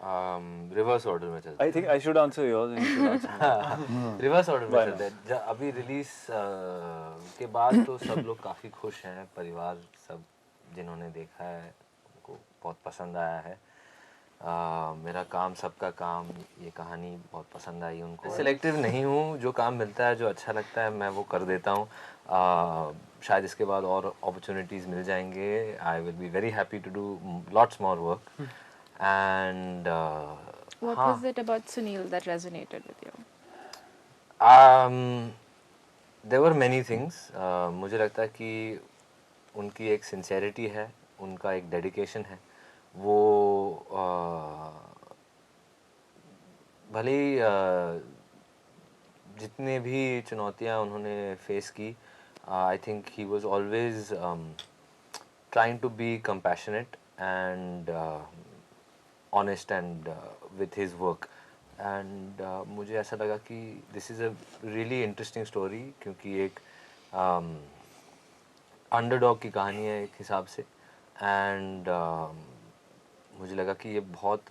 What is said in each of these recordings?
Reverse order में चलते I think I should answer yours and you should answer mine. हैं। Reverse order में Why चलते हैं। अभी रिलीज के बाद तो सब लोग काफ़ी खुश हैं, परिवार सब जिन्होंने देखा है उनको बहुत पसंद आया है। मेरा काम सबका काम, ये कहानी बहुत पसंद आई उनको। सिलेक्टिव नहीं हूँ, जो काम मिलता है जो अच्छा लगता है मैं वो कर देता हूँ। शायद इसके बाद और अपॉर्चुनिटीज़ मिल जाएंगे। I will be very happy to do lots more work and What was it about Sunil that resonated with you? There were many things. मुझे लगता है कि उनकी एक सिंसेरिटी है, उनका एक डेडिकेशन है। वो भले ही जितने भी चुनौतियां उन्होंने फेस की, I think he was always trying to be compassionate and honest and with his work and मुझे ऐसा लगा कि this is a really interesting story, क्योंकि एक अंडरडॉग की कहानी है एक हिसाब से एंड मुझे लगा कि ये बहुत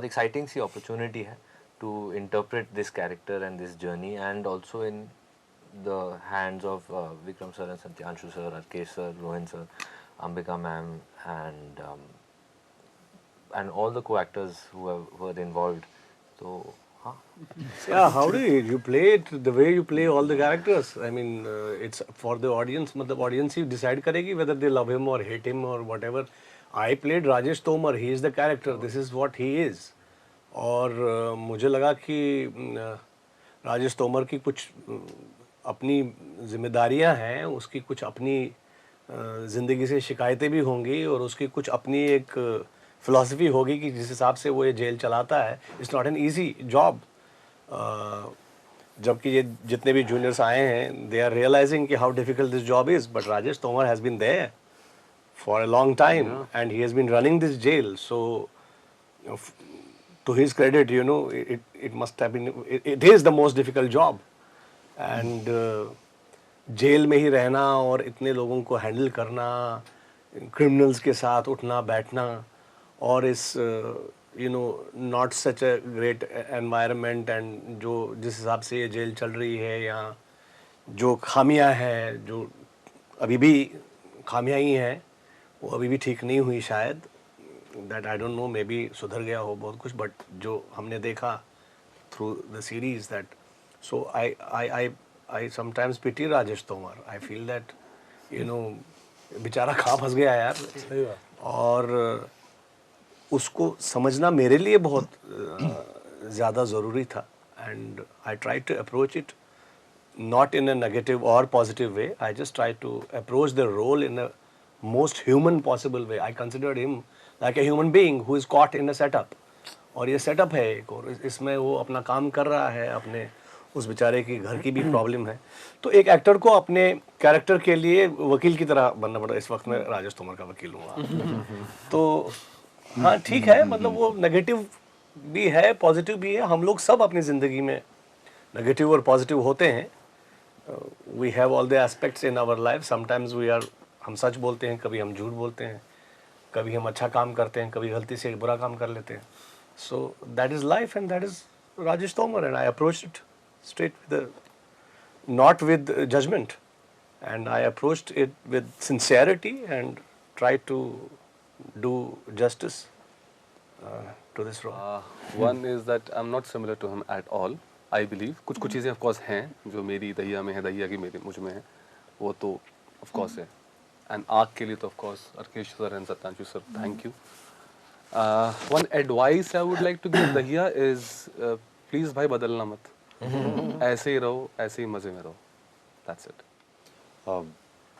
एक्साइटिंग सी अपॉर्चुनिटी है to interpret this character and this journey and also in the hands of Vikram sir and Satyanshu sir, Rakesh sir, Rohan sir, Ambika ma'am and all the co-actors who were involved. So, Yeah, how do you play it the way you play all the characters? I mean, it's for the audience. मतलब audience ही decide करेगी whether they love him or hate him or whatever. I played Rajesh Tomar. He is the character. This is what he is. और मुझे लगा कि राजेश तोमर की कुछ अपनी जिम्मेदारियां हैं, उसकी कुछ अपनी ज़िंदगी से शिकायतें भी होंगी और उसकी कुछ अपनी एक फ़िलासफ़ी होगी कि जिस हिसाब से वो ये जेल चलाता है। It's not an easy job. जबकि ये जितने भी जूनियर्स आए हैं दे आर रियलाइजिंग कि how difficult this job is, but Rajesh Tomar has been there for a long time and he has been running this jail. So to his credit, you know, it must have been, it is the most difficult job. And jail में ही रहना और इतने लोगों को handle करना, criminals के साथ उठना बैठना, और इस you know not such a great environment and जो जिस हिसाब से ये जेल चल रही है, या जो खामियां हैं, जो अभी भी खामियां ही हैं, वो अभी भी ठीक नहीं हुई शायद। That I don't know, maybe सुधर गया हो बहुत कुछ, बट जो हमने देखा through the series that, so I sometimes pity Rajesh Tomar. I feel that you know बेचारा कहाँ फंस गया यार, और उसको समझना मेरे लिए बहुत ज़्यादा ज़रूरी था। And I try to approach it not in a negative or positive way. I just tried to approach the role in a most human possible way. I considered him like a human being who is caught in a setup. और ये setup है एक, और इसमें वो अपना काम कर रहा है, अपने उस बेचारे की घर की भी प्रॉब्लम है। तो एक एक्टर को अपने कैरेक्टर के लिए वकील की तरह बनना पड़ा। इस वक्त मैं राजेश तोमर का वकील हूँ। तो हाँ ठीक है, मतलब वो नेगेटिव भी है, पॉजिटिव भी है। हम लोग सब अपनी ज़िंदगी में नेगेटिव और पॉजिटिव होते हैं। We have all the aspects in our life. Sometimes we are, हम सच बोलते हैं, कभी हम झूठ बोलते हैं, कभी हम अच्छा काम करते हैं, कभी गलती से बुरा काम कर लेते हैं। So that is life and that is Rajesh Tomar, and I approached it straight not with judgment, and I approached it with sincerity and tried to do justice to this role. One is that I'm not similar to him at all. I believe कुछ चीज़ें of course हैं जो मेरी दहिया में है, दहिया की मेरी मुझ में है, वो तो of course है। And आग के लिए तो of course Rakesh sir and Satyanshu sir, thank you. One advice I would like to give Dahiya is please भाई बदलना मत, ऐसे ही रहो, ऐसे ही मज़े में रहो, that's it.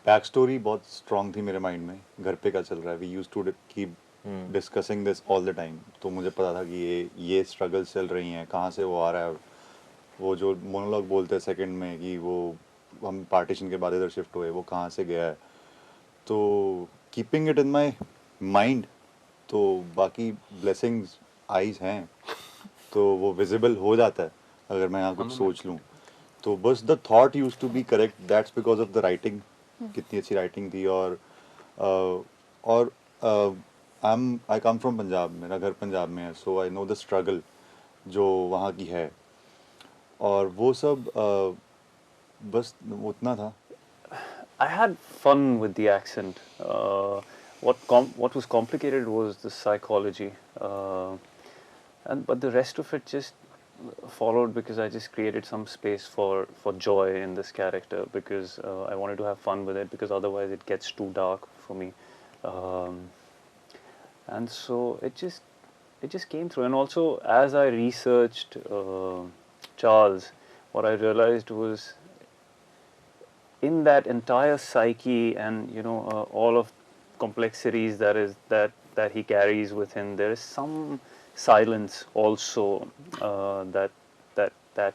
बैक स्टोरी बहुत स्ट्रॉन्ग थी मेरे माइंड में। घर पे क्या चल रहा है, we used to keep discussing this all the time. तो मुझे पता था कि ये स्ट्रगल्स चल रही हैं, कहाँ से वो आ रहा है। वो जो मोनोलॉग बोलते हैं सेकंड में कि वो हम पार्टीशन के बाद इधर शिफ्ट हुए, वो कहाँ से गया है। तो keeping it in my mind, तो बाकी ब्लेसिंग्स आईज हैं तो वो विजिबल हो जाता है अगर मैं यहाँ कुछ सोच लूँ। तो बस the thought use to be correct, that's because of the writing. कितनी अच्छी राइटिंग थी। और आई कम फ्रॉम पंजाब, मेरा घर पंजाब में है, सो आई नो द स्ट्रगल जो वहाँ की है, और वो सब बस उतना था. I had fun with the accent. What was complicated was the psychology, but the rest of it just followed because I just created some space for joy in this character, because I wanted to have fun with it, because otherwise it gets too dark for me, and so it just came through. And also, as I researched Charles, what I realized was, in that entire psyche and all of complexities that he carries within, there is some silence also that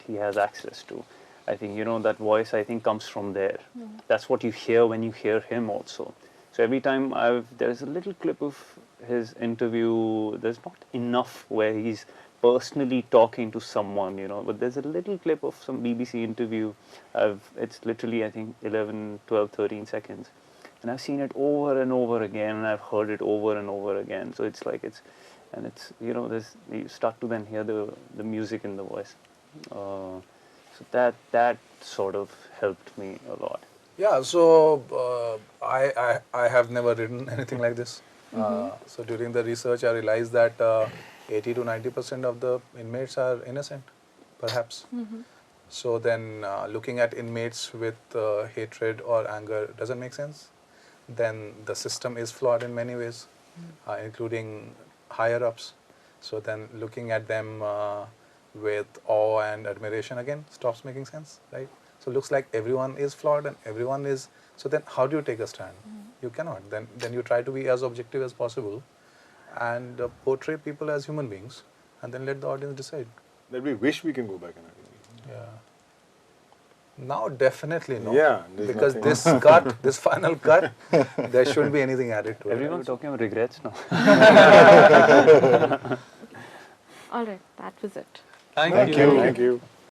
he has access to. I think that voice, I think, comes from there. That's what you hear when you hear him also. So every time there's a little clip of his interview. There's not enough where he's personally talking to someone, but there's a little clip of some BBC interview. It's literally, I think, 11, 12, 13 seconds. And I've seen it over and over again, and I've heard it over and over again. So it's like you start to then hear the music in the voice. So that sort of helped me a lot. Yeah, so I have never written anything like this. So during the research, I realized that 80 to 90% of the inmates are innocent, perhaps. So then looking at inmates with hatred or anger doesn't make sense. Then the system is flawed in many ways, including higher ups. So then looking at them with awe and admiration again stops making sense, right? So looks like everyone is flawed and everyone is. So then how do you take a stand? You cannot. Then you try to be as objective as possible and portray people as human beings, and then let the audience decide. That we wish we can go back and edit. Yeah. Now definitely no. Yeah, there's because nothing. this cut, this final cut, there shouldn't be anything added to it. Everyone's talking about regrets now. All right, that was it. Thank Thank you.